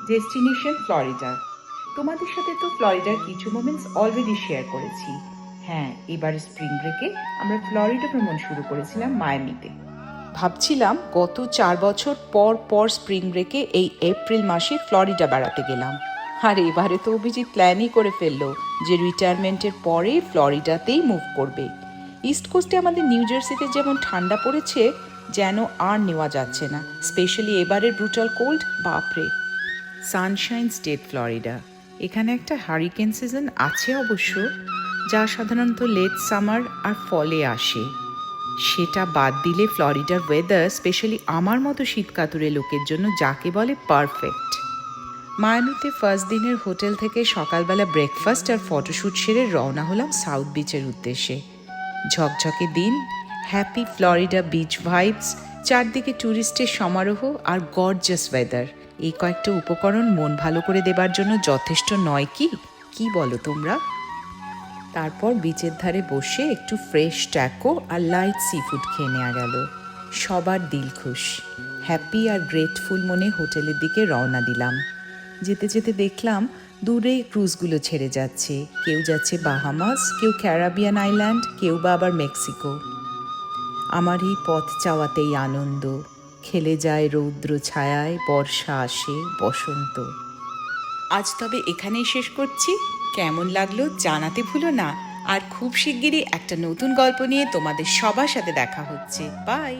Destination Florida. তোমাদের সাথে তো ফ্লোরিডার কিছু মোমেন্টস অলরেডি শেয়ার করেছি। হ্যাঁ, এবার স্প্রিং ব্রেকে আমরা ফ্লোরিডা ভ্রমণ শুরু করেছিলাম মায়ামিতে। ভাবছিলাম গত 4 বছর পর পর স্প্রিং ব্রেকে এই এপ্রিল মাসে ফ্লোরিডা বেড়াতে গেলাম। আর এবারে তো অভিজিৎ প্ল্যানই করে ফেললো যে রিটায়ারমেন্টের পরে ফ্লোরিডাতেই মুভ করবে। ইস্ট কোস্টে আমাদের নিউ জার্সিতে যেমন ঠান্ডা পড়েছে, যেন আর নেওয়া যাচ্ছে না। স্পেশালি এবারের ব্রুটাল কোল্ড, বাপরে। সানশাইন স্টেট ফ্লোরিডা, এখানে একটা হারিকেন সিজন আছে অবশ্য, যা সাধারণত লেট সামার আর ফলে আসে। সেটা বাদ দিলে ফ্লোরিডার ওয়েদার স্পেশালি আমার মতো শীতকাতুরে লোকের জন্য যাকে বলে পারফেক্ট। মায়ামিতে ফার্স্ট দিনের হোটেল থেকে সকালবেলা ব্রেকফাস্ট আর ফটোশ্যুট সেরে রওনা হলাম সাউথ বিচের উদ্দেশ্যে। ঝকঝকে দিন, হ্যাপি ফ্লোরিডা বিচ ভাইবস, চারদিকে ট্যুরিস্টের সমারোহ আর গর্জাস ওয়েদার। এই কয়েকটা উপকরণ মন ভালো করে দেবার জন্য যথেষ্ট নয় কি? কি বলো তোমরা? তারপর বিচের ধারে বসে একটু ফ্রেশ ট্যাকো আর লাইট সি ফুড খেয়ে নেওয়া গেল। সবার দিল খুশ, হ্যাপি আর গ্রেটফুল মনে হোটেলের দিকে রওনা দিলাম। যেতে যেতে দেখলাম দূরে ক্রুজগুলো ছেড়ে যাচ্ছে। কেউ যাচ্ছে বাহামাস, কেউ ক্যারাবিয়ান আইল্যান্ড, কেউ বা আবার মেক্সিকো। আমার এই পথ চাওয়াতেই আনন্দ। খেলে যায় রৌদ্র ছায়ায়, বর্ষা আসে, বসন্ত। আজ তবে এখানেই শেষ করছি। কেমন লাগলো জানাতে ভুলো না। আর খুব শিগগিরই একটা নতুন গল্প নিয়ে তোমাদের সবার সাথে দেখা হচ্ছে। বাই।